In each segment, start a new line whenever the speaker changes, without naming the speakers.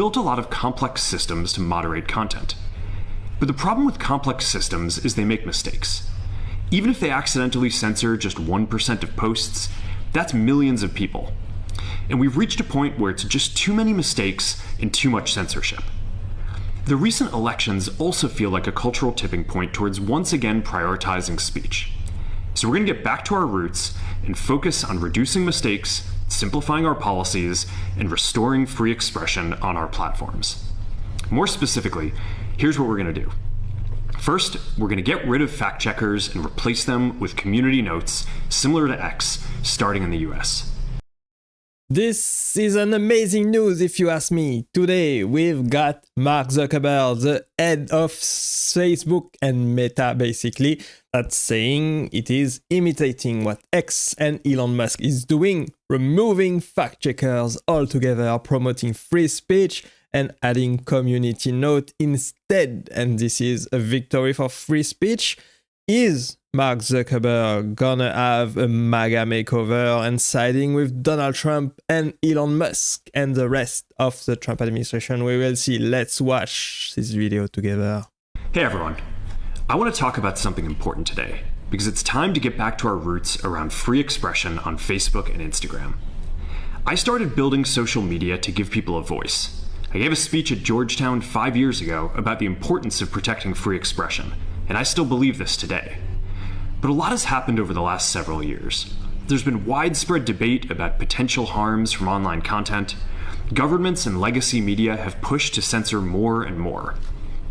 built a lot of complex systems to moderate content. But the problem with complex systems is they make mistakes. Even if they accidentally censor just 1% of posts, that's millions of people. And we've reached a point where it's just too many mistakes and too much censorship. The recent elections also feel like a cultural tipping point towards once again prioritizing speech. So we're going to get back to our roots and focus on reducing mistakes, simplifying our policies, and restoring free expression on our platforms. More specifically, here's what we're going to do. First, we're going to get rid of fact checkers and replace them with community notes similar to X, starting in the US.
This is an amazing news if you ask me. Today we've got Mark Zuckerberg, the head of Facebook and Meta basically, that's saying it is imitating what X and Elon Musk is doing, removing fact checkers altogether, promoting free speech and adding community note instead. And this is a victory for free speech. Is Mark Zuckerberg gonna have a MAGA makeover and siding with Donald Trump and Elon Musk and the rest of the Trump administration? We will see. Let's watch this video together.
Hey everyone. I want to talk about something important today because it's time to get back to our roots around free expression on Facebook and Instagram. I started building social media to give people a voice. I gave a speech at Georgetown 5 years ago about the importance of protecting free expression, and I still believe this today. But a lot has happened over the last several years. There's been widespread debate about potential harms from online content. Governments and legacy media have pushed to censor more and more.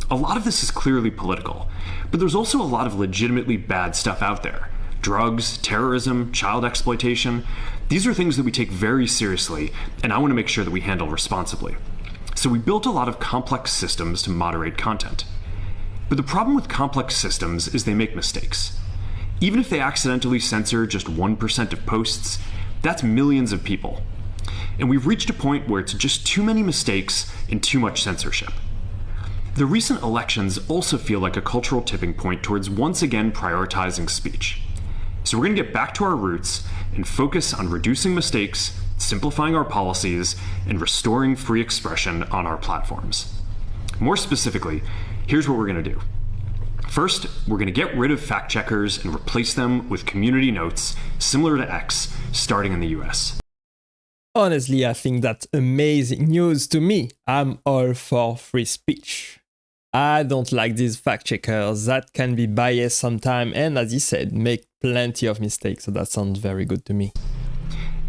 A lot of this is clearly political, but there's also a lot of legitimately bad stuff out there. Drugs, terrorism, child exploitation. These are things that we take very seriously, and I want to make sure that we handle responsibly. So we built a lot of complex systems to moderate content. But the problem with complex systems is they make mistakes. Even if they accidentally censor just 1% of posts, that's millions of people. And we've reached a point where it's just too many mistakes and too much censorship. The recent elections also feel like a cultural tipping point towards once again prioritizing speech. So we're going to get back to our roots and focus on reducing mistakes, simplifying our policies, and restoring free expression on our platforms. More specifically, here's what we're going to do. First, we're going to get rid of fact checkers and replace them with community notes similar to X, starting in the US.
Honestly, I think that's amazing news to me. I'm all for free speech. I don't like these fact checkers that can be biased sometimes and, as he said, make plenty of mistakes. So that sounds very good to me.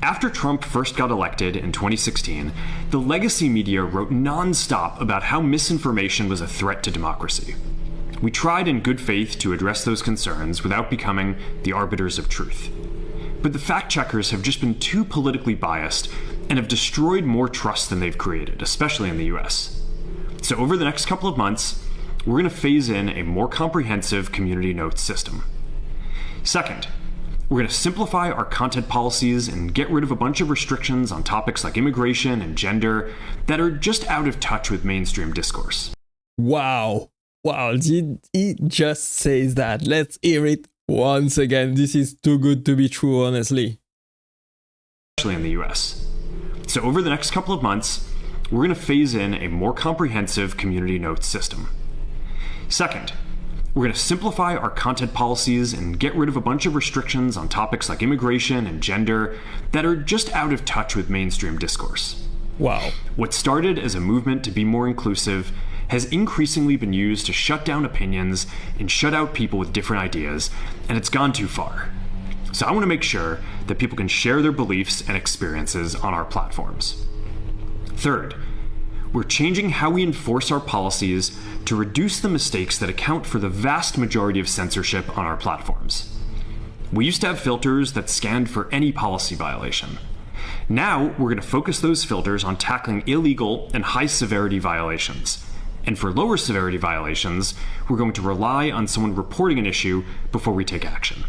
After Trump first got elected in 2016, the legacy media wrote non-stop about how misinformation was a threat to democracy. We tried in good faith to address those concerns without becoming the arbiters of truth. But the fact checkers have just been too politically biased and have destroyed more trust than they've created, especially in the US. So over the next couple of months, we're going to phase in a more comprehensive community notes system. Second, we're going to simplify our content policies and get rid of a bunch of restrictions on topics like immigration and gender that are just out of touch with mainstream discourse.
Wow, did he just say that? Let's hear it once again. This is too good to be true, honestly.
Especially in the US. So over the next couple of months, we're going to phase in a more comprehensive community notes system. Second, we're going to simplify our content policies and get rid of a bunch of restrictions on topics like immigration and gender that are just out of touch with mainstream discourse.
Wow.
What started as a movement to be more inclusive has increasingly been used to shut down opinions and shut out people with different ideas, and it's gone too far. So I want to make sure that people can share their beliefs and experiences on our platforms. Third, we're changing how we enforce our policies to reduce the mistakes that account for the vast majority of censorship on our platforms. We used to have filters that scanned for any policy violation. Now, we're going to focus those filters on tackling illegal and high-severity violations. And for lower severity violations, we're going to rely on someone reporting an issue before we take action.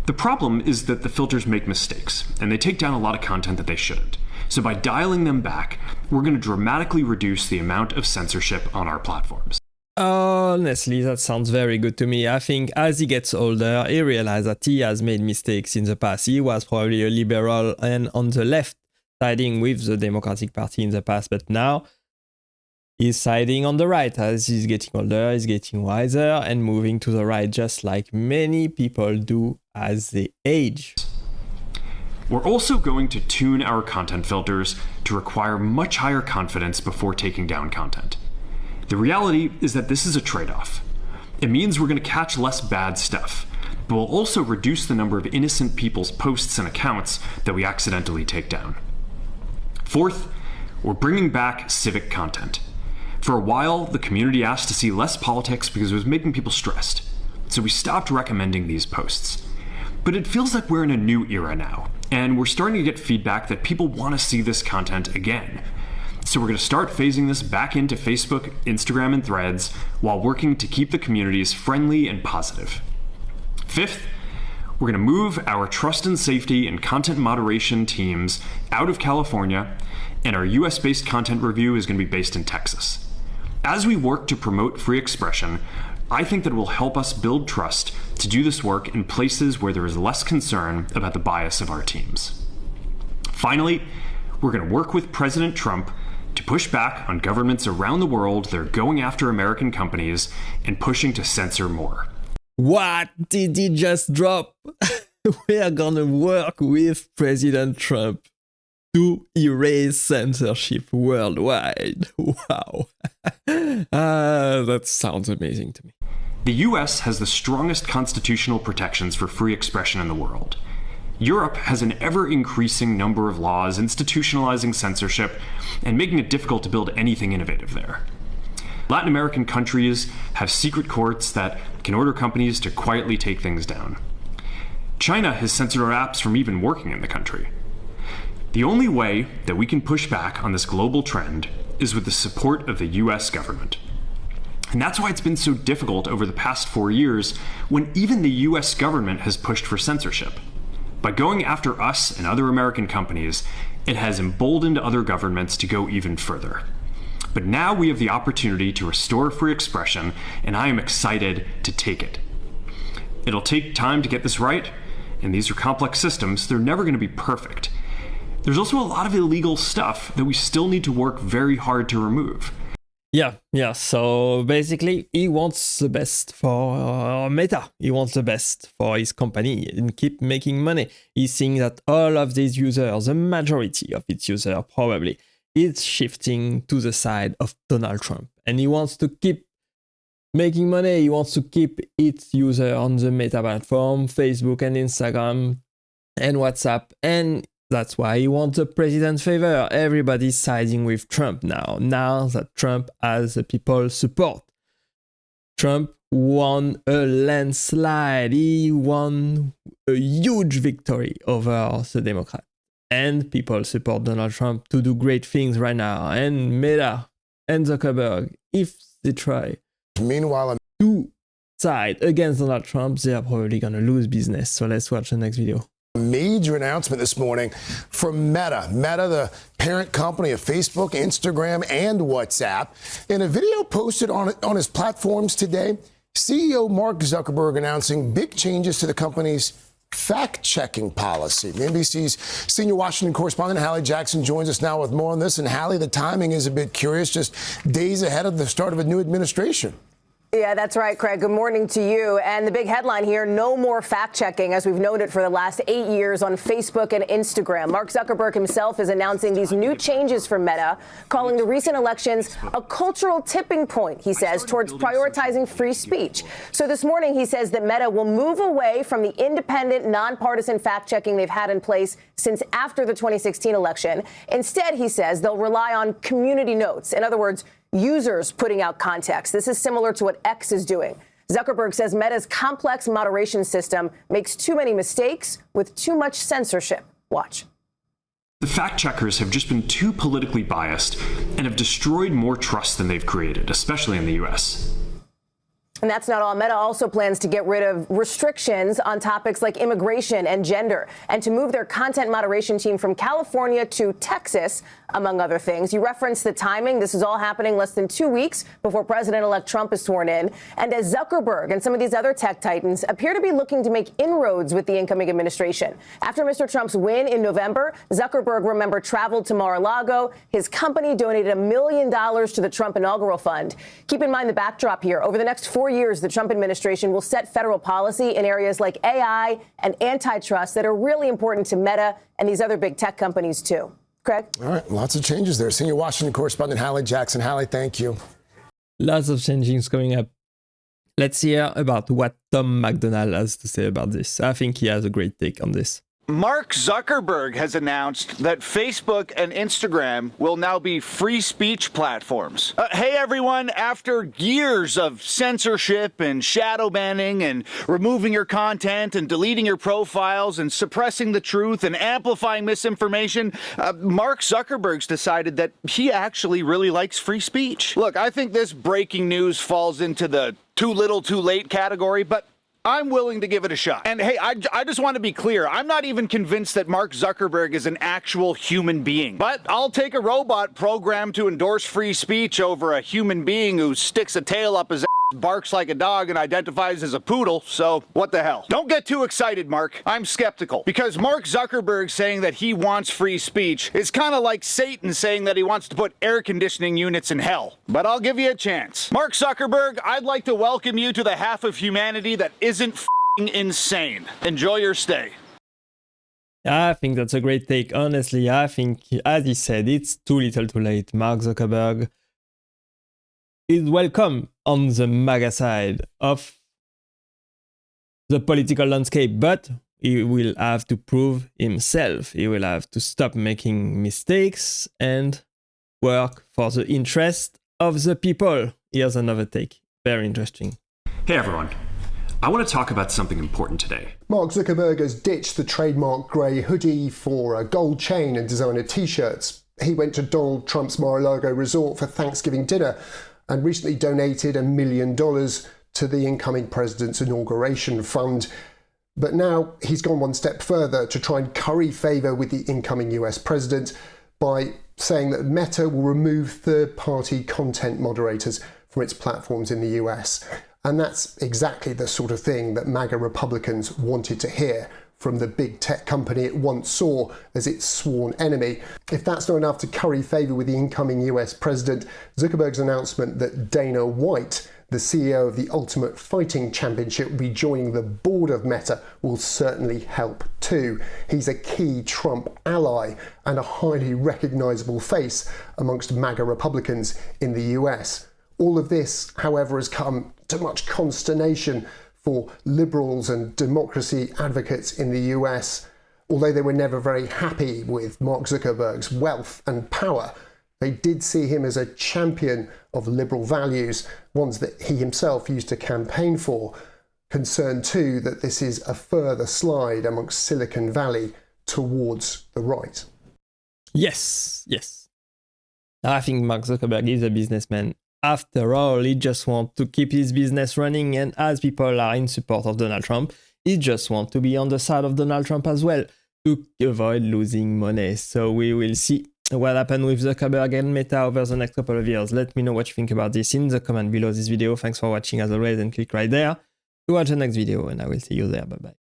The problem is that the filters make mistakes, and they take down a lot of content that they shouldn't. So by dialing them back, we're going to dramatically reduce the amount of censorship on our platforms.
Honestly, that sounds very good to me. I think as he gets older, he realizes that he has made mistakes in the past. He was probably a liberal and on the left, siding with the Democratic Party in the past, but now He's siding on the right as he's getting older, he's getting wiser, and moving to the right just like many people do as they age.
We're also going to tune our content filters to require much higher confidence before taking down content. The reality is that this is a trade-off. It means we're going to catch less bad stuff, but we'll also reduce the number of innocent people's posts and accounts that we accidentally take down. Fourth, we're bringing back civic content. For a while, the community asked to see less politics because it was making people stressed, so we stopped recommending these posts. But it feels like we're in a new era now, and we're starting to get feedback that people want to see this content again. So we're going to start phasing this back into Facebook, Instagram, and Threads while working to keep the communities friendly and positive. Fifth, we're going to move our trust and safety and content moderation teams out of California, and our US-based content review is going to be based in Texas. As we work to promote free expression, I think that it will help us build trust to do this work in places where there is less concern about the bias of our teams. Finally, we're going to work with President Trump to push back on governments around the world that are going after American companies and pushing to censor more.
What did he just drop? We are gonna work with President Trump to erase censorship worldwide. Wow. That sounds amazing to me.
The US has the strongest constitutional protections for free expression in the world. Europe has an ever-increasing number of laws institutionalizing censorship and making it difficult to build anything innovative there. Latin American countries have secret courts that can order companies to quietly take things down. China has censored our apps from even working in the country. The only way that we can push back on this global trend is with the support of the US government. And that's why it's been so difficult over the past 4 years when even the US government has pushed for censorship. By going after us and other American companies, it has emboldened other governments to go even further. But now we have the opportunity to restore free expression, and I am excited to take it. It'll take time to get this right, and these are complex systems. They're never going to be perfect. There's also a lot of illegal stuff that we still need to work very hard to remove.
Yeah. So basically, he wants the best for Meta. He wants the best for his company and keep making money. He's seeing that all of these users, the majority of its users probably, is shifting to the side of Donald Trump. And he wants to keep making money. He wants to keep its user on the Meta platform, Facebook and Instagram and WhatsApp. And that's why he wants the president's favor. Everybody's siding with Trump now that Trump has the people's support. Trump won a landslide. He won a huge victory over the Democrats. And people support Donald Trump to do great things right now. And Meta and Zuckerberg, if they try to side against Donald Trump, they are probably going to lose business. So let's watch the next video.
Major announcement this morning from Meta. Meta, the parent company of Facebook, Instagram, and WhatsApp. In a video posted on his platforms today, CEO Mark Zuckerberg announcing big changes to the company's fact-checking policy. NBC's senior Washington correspondent Hallie Jackson joins us now with more on this. And Hallie, the timing is a bit curious, just days ahead of the start of a new administration.
Yeah, that's right, Craig. Good morning to you. And the big headline here, no more fact-checking, as we've noted for the last 8 years on Facebook and Instagram. Mark Zuckerberg himself is announcing these new changes for Meta, calling the recent elections a cultural tipping point, he says, towards prioritizing free speech. So this morning, he says that Meta will move away from the independent, nonpartisan fact-checking they've had in place since after the 2016 election. Instead, he says they'll rely on community notes. In other words, users putting out context. This is similar to what X is doing. Zuckerberg says Meta's complex moderation system makes too many mistakes with too much censorship. Watch.
The fact checkers have just been too politically biased and have destroyed more trust than they've created, especially in the US.
And that's not all. Meta also plans to get rid of restrictions on topics like immigration and gender, and to move their content moderation team from California to Texas, among other things. You referenced the timing. This is all happening less than 2 weeks before President-elect Trump is sworn in. And as Zuckerberg and some of these other tech titans appear to be looking to make inroads with the incoming administration. After Mr. Trump's win in November, Zuckerberg, remember, traveled to Mar-a-Lago. His company donated $1 million to the Trump inaugural fund. Keep in mind the backdrop here. Over the next 4 years, the Trump administration will set federal policy in areas like AI and antitrust that are really important to Meta and these other big tech companies, too. Craig?
All right, lots of changes there. Senior Washington correspondent Hallie Jackson. Hallie, thank you.
Lots of changes coming up. Let's hear about what Tom McDonald has to say about this. I think he has a great take on this.
Mark Zuckerberg has announced that Facebook and Instagram will now be free speech platforms. Hey everyone, after years of censorship and shadow banning and removing your content and deleting your profiles and suppressing the truth and amplifying misinformation, Mark Zuckerberg's decided that he actually really likes free speech. Look, I think this breaking news falls into the too little too late category, but I'm willing to give it a shot. And hey, I just want to be clear. I'm not even convinced that Mark Zuckerberg is an actual human being. But I'll take a robot programmed to endorse free speech over a human being who sticks a tail up his ass, barks like a dog, and identifies as a poodle. So what the hell? Don't get too excited, Mark. I'm skeptical. Because Mark Zuckerberg saying that he wants free speech is kind of like Satan saying that he wants to put air conditioning units in hell. But I'll give you a chance. Mark Zuckerberg, I'd like to welcome you to the half of humanity that isn't f***ing insane. Enjoy your stay.
I think that's a great take. Honestly, I think, as he said, it's too little too late. Mark Zuckerberg is welcome on the MAGA side of the political landscape, but he will have to prove himself. He will have to stop making mistakes and work for the interest of the people. Here's another take. Very interesting.
Hey everyone. I want to talk about something important today.
Mark Zuckerberg has ditched the trademark grey hoodie for a gold chain and designer t-shirts. He went to Donald Trump's Mar-a-Lago resort for Thanksgiving dinner and recently donated $1 million to the incoming president's inauguration fund. But now he's gone one step further to try and curry favour with the incoming US president by saying that Meta will remove third-party content moderators from its platforms in the US. And that's exactly the sort of thing that MAGA Republicans wanted to hear from the big tech company it once saw as its sworn enemy. If that's not enough to curry favour with the incoming US president, Zuckerberg's announcement that Dana White, the CEO of the Ultimate Fighting Championship, will be joining the board of Meta will certainly help too. He's a key Trump ally and a highly recognisable face amongst MAGA Republicans in the US. All of this, however, has come to much consternation for liberals and democracy advocates in the US. Although they were never very happy with Mark Zuckerberg's wealth and power, they did see him as a champion of liberal values, ones that he himself used to campaign for. Concerned too that this is a further slide amongst Silicon Valley towards the right.
Yes. I think Mark Zuckerberg is a businessman. After all, he just wants to keep his business running, and as people are in support of Donald Trump, he just wants to be on the side of Donald Trump as well to avoid losing money. So we will see what happens with Zuckerberg and Meta over the next couple of years. Let me know what you think about this in the comment below this video. Thanks for watching as always, and click right there to watch the next video, and I will see you there. Bye bye.